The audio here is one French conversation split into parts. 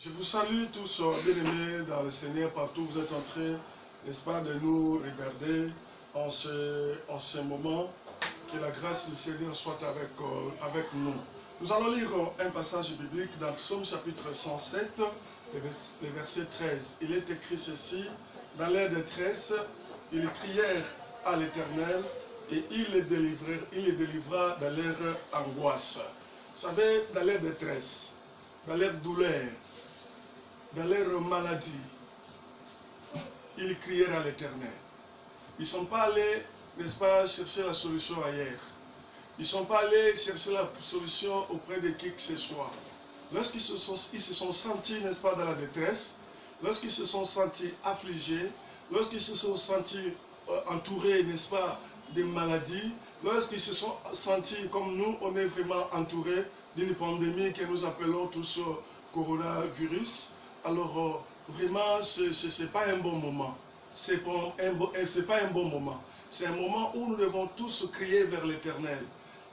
Je vous salue tous, bien-aimés dans le Seigneur, partout où vous êtes en train, n'est-ce pas, de nous regarder en ce moment. Que la grâce du Seigneur soit avec nous. Nous allons lire un passage biblique dans Psaume chapitre 107, le verset 13. Il est écrit ceci: dans leur détresse, ils crièrent à l'Éternel et il les délivra de leur angoisse. Vous savez, dans leur détresse, dans leur douleur, dans leur maladie, ils crièrent à l'Éternel. Ils ne sont pas allés, n'est-ce pas, chercher la solution ailleurs. Ils ne sont pas allés chercher la solution auprès de qui que ce soit. Lorsqu'ils se sont sentis, n'est-ce pas, dans la détresse, lorsqu'ils se sont sentis affligés, lorsqu'ils se sont sentis entourés, n'est-ce pas, de maladies, lorsqu'ils se sont sentis comme nous, on est vraiment entourés d'une pandémie que nous appelons tous coronavirus. Alors, vraiment, ce n'est pas un bon moment. C'est pas un bon moment. C'est un moment où nous devons tous crier vers l'Éternel.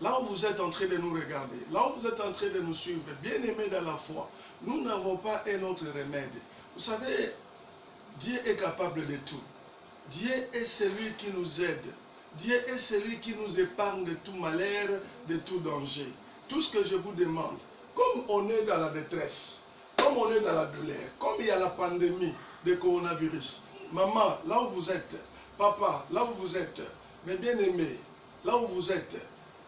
Là où vous êtes en train de nous regarder, là où vous êtes en train de nous suivre, bien-aimés dans la foi, nous n'avons pas un autre remède. Vous savez, Dieu est capable de tout. Dieu est celui qui nous aide. Dieu est celui qui nous épargne de tout malheur, de tout danger. Tout ce que je vous demande, comme on est dans la détresse, comme on est dans la douleur, comme il y a la pandémie de coronavirus, maman, là où vous êtes, papa, là où vous êtes, mes bien-aimés, là où vous êtes,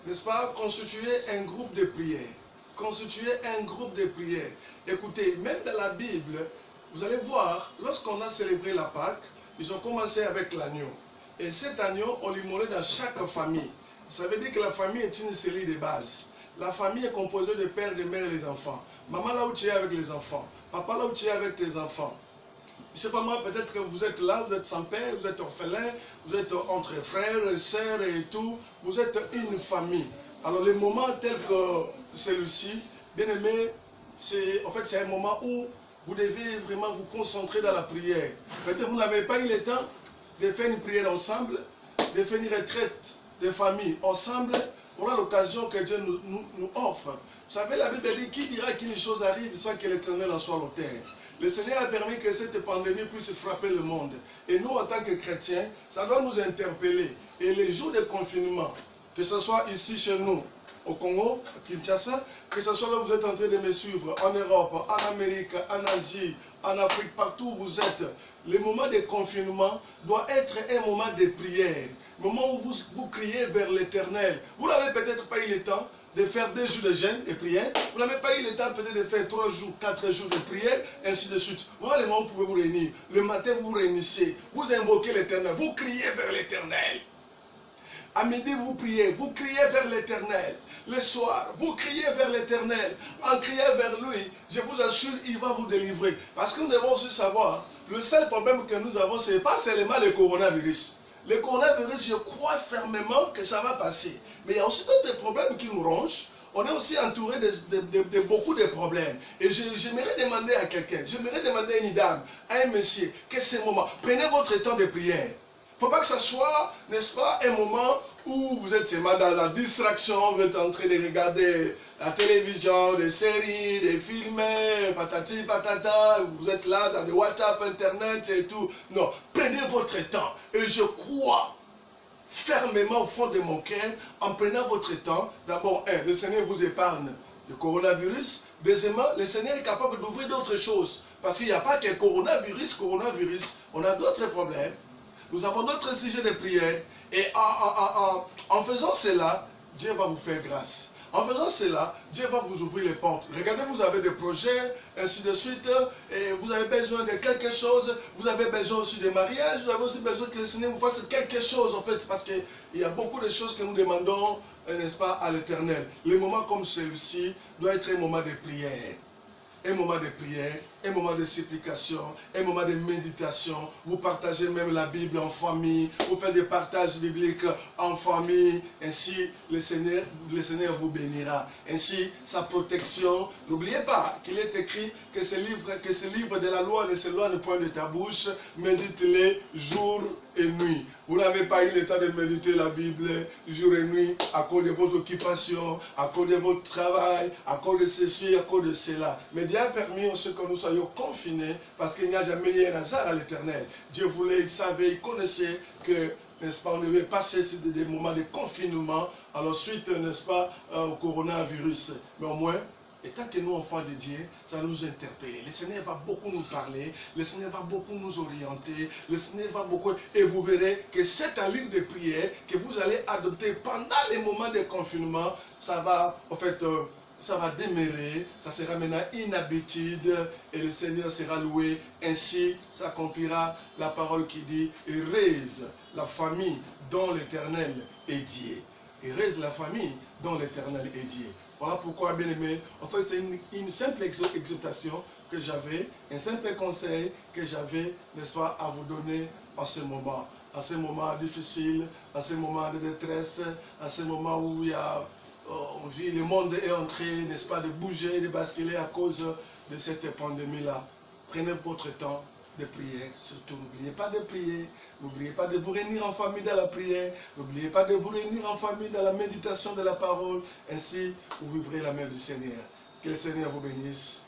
n'est-ce pas, constituez un groupe de prière. Constituez un groupe de prière. Écoutez, même dans la Bible, vous allez voir, lorsqu'on a célébré la Pâque, ils ont commencé avec l'agneau. Et cet agneau, on l'immolait dans chaque famille. Ça veut dire que la famille est une série de bases. La famille est composée de père, de mère et les enfants. Maman là où tu es avec les enfants. Papa là où tu es avec tes enfants. Je ne sais pas moi, peut-être que vous êtes là, vous êtes sans père, vous êtes orphelin, vous êtes entre frères et sœurs et tout. Vous êtes une famille. Alors les moments tels que celui-ci, bien aimé, c'est un moment où vous devez vraiment vous concentrer dans la prière. Peut-être que vous n'avez pas eu le temps de faire une prière ensemble, de faire une retraite de famille ensemble. Voilà l'occasion que Dieu nous offre. Vous savez, la Bible dit, qui dira qu'une chose arrive sans que l'Éternel en soit l'auteur? Le Seigneur a permis que cette pandémie puisse frapper le monde. Et nous, en tant que chrétiens, ça doit nous interpeller. Et les jours de confinement, que ce soit ici chez nous, au Congo, à Kinshasa, que ce soit là où vous êtes en train de me suivre, en Europe, en Amérique, en Asie, en Afrique, partout où vous êtes, le moment de confinement doit être un moment de prière. Le moment où vous criez vers l'Éternel. Vous n'avez peut-être pas eu le temps de faire 2 jours de jeûne et prière. Vous n'avez pas eu le temps peut-être de faire 3 jours, 4 jours de prière, ainsi de suite. Voilà le moment où vous pouvez vous réunir. Le matin, vous vous réunissez. Vous invoquez l'Éternel. Vous criez vers l'Éternel. À midi, vous priez. Vous criez vers l'Éternel. Le soir, vous criez vers l'Éternel. En criant vers lui, je vous assure, il va vous délivrer. Parce que nous devons aussi savoir, le seul problème que nous avons, ce n'est pas seulement le coronavirus. Le coronavirus, je crois fermement que ça va passer. Mais il y a aussi d'autres problèmes qui nous rongent. On est aussi entouré de beaucoup de problèmes. Et j'aimerais demander à quelqu'un, j'aimerais demander à une dame, à un monsieur, que ce moment, prenez votre temps de prière. Il ne faut pas que ce soit, n'est-ce pas, un moment où vous êtes seulement dans la distraction, vous êtes en train de regarder la télévision, des séries, des films, patati patata, vous êtes là dans des WhatsApp, Internet et tout. Non, prenez votre temps. Et je crois fermement au fond de mon cœur, en prenant votre temps, d'abord, le Seigneur vous épargne le coronavirus. Deuxièmement, le Seigneur est capable d'ouvrir d'autres choses. Parce qu'il n'y a pas que coronavirus. On a d'autres problèmes. Nous avons d'autres sujets de prière. Et en faisant cela, Dieu va vous faire grâce. En faisant cela, Dieu va vous ouvrir les portes. Regardez, vous avez des projets, ainsi de suite, et vous avez besoin de quelque chose, vous avez besoin aussi de mariage, vous avez aussi besoin que le Seigneur vous fasse quelque chose, en fait, parce qu'il y a beaucoup de choses que nous demandons, n'est-ce pas, à l'Éternel. Les moments comme celui-ci doit être un moment de prière. Un moment de prière, un moment de supplication, un moment de méditation. Vous partagez même la Bible en famille, vous faites des partages bibliques en famille. Ainsi, le Seigneur vous bénira. Ainsi, sa protection. N'oubliez pas qu'il est écrit que ce livre de la loi ne s'éloigne point de ta bouche. Médite-les jour et nuit. Vous n'avez pas eu le temps de méditer la Bible jour et nuit à cause de vos occupations, à cause de votre travail, à cause de ceci, à cause de cela. Mais Dieu a permis aussi que nous soyons confinés parce qu'il n'y a jamais eu un hasard à l'Éternel. Dieu voulait, il savait, il connaissait que, n'est-ce pas, on devait passer des moments de confinement, alors suite, n'est-ce pas, au coronavirus. Mais au moins, et tant que nous, enfants de Dieu, ça va nous interpeller. Le Seigneur va beaucoup nous parler, le Seigneur va beaucoup nous orienter, le Seigneur va beaucoup... Et vous verrez que cette allure de prière que vous allez adopter pendant les moments de confinement, ça va, en fait, ça va demeurer, ça sera maintenant une habitude et le Seigneur sera loué. Ainsi s'accomplira la parole qui dit « Heureuse la famille dont l'Éternel est Dieu. » Heureuse la famille dont l'Éternel est Dieu. Voilà pourquoi, bien aimé, en fait, c'est une simple exhortation que j'avais, un simple conseil que j'avais, n'est-ce pas, à vous donner en ce moment difficile, à ce moment de détresse, à ce moment où il y a, on vit, le monde est en train, n'est-ce pas, de bouger, de basculer à cause de cette pandémie-là. Prenez votre temps de prier, surtout n'oubliez pas de prier, n'oubliez pas de vous réunir en famille dans la prière, n'oubliez pas de vous réunir en famille dans la méditation de la parole, ainsi vous vivrez la main du Seigneur. Que le Seigneur vous bénisse.